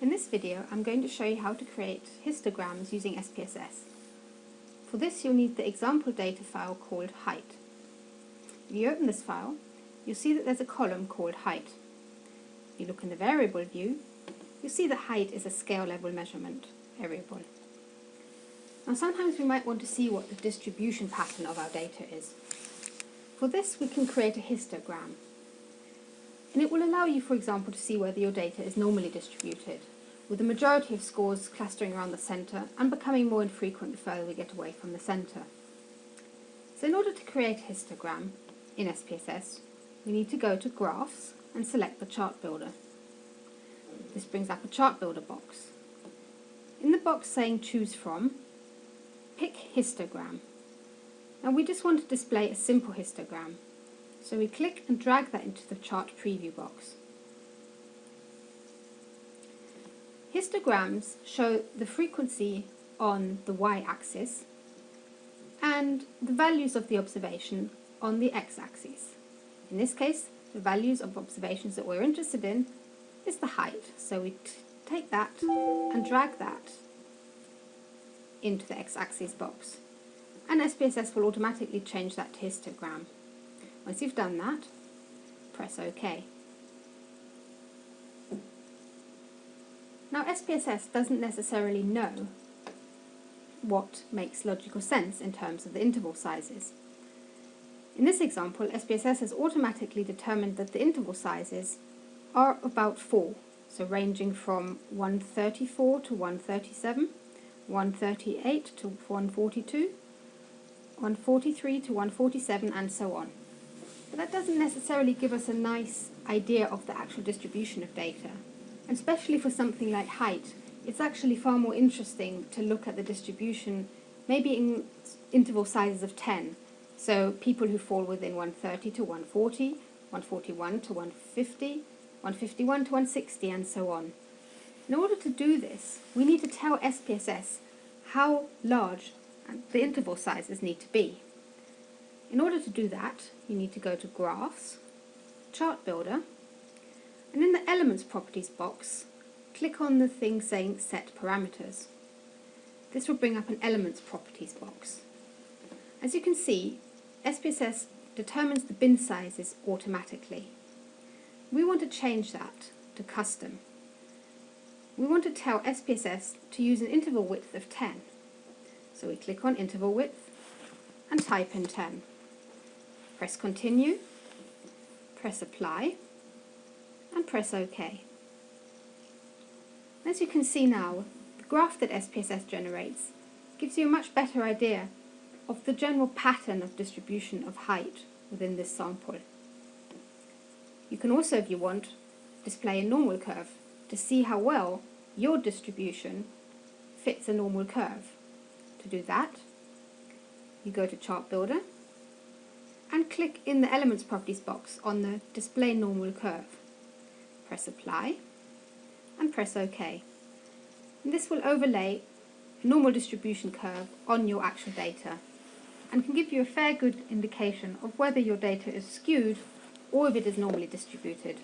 In this video, I'm going to show you how to create histograms using SPSS. For this, you'll need the example data file called height. If you open this file, you'll see that there's a column called height. If you look in the variable view, you'll see that height is a scale level measurement variable. Now sometimes we might want to see what the distribution pattern of our data is. For this, we can create a histogram. And it will allow you, for example, to see whether your data is normally distributed, with the majority of scores clustering around the centre and becoming more infrequent the further we get away from the centre. So in order to create a histogram in SPSS, we need to go to Graphs and select the Chart Builder. This brings up a Chart Builder box. In the box saying Choose From, pick Histogram. Now we just want to display a simple histogram, so we click and drag that into the chart preview box. Histograms show the frequency on the y-axis and the values of the observation on the x-axis. In this case, the values of observations that we're interested in is the height, so we take that and drag that into the x-axis box, and SPSS will automatically change that to histogram. Once you've done that, press OK. Now SPSS doesn't necessarily know what makes logical sense in terms of the interval sizes. In this example, SPSS has automatically determined that the interval sizes are about 4, so ranging from 134 to 137, 138 to 142, 143 to 147, and so on. But that doesn't necessarily give us a nice idea of the actual distribution of data. And especially for something like height, it's actually far more interesting to look at the distribution maybe in interval sizes of 10. So people who fall within 130 to 140, 141 to 150, 151 to 160, and so on. In order to do this, we need to tell SPSS how large the interval sizes need to be. In order to do that, you need to go to Graphs, Chart Builder, and in the Elements Properties box, click on the thing saying Set Parameters. This will bring up an Elements Properties box. As you can see, SPSS determines the bin sizes automatically. We want to change that to Custom. We want to tell SPSS to use an interval width of 10. So we click on Interval Width and type in 10. Press Continue, press Apply, and press OK. As you can see now, the graph that SPSS generates gives you a much better idea of the general pattern of distribution of height within this sample. You can also, if you want, display a normal curve to see how well your distribution fits a normal curve. To do that, you go to Chart Builder and click in the Elements Properties box on the Display Normal Curve. Press Apply and press OK. And this will overlay a normal distribution curve on your actual data and can give you a fair good indication of whether your data is skewed or if it is normally distributed.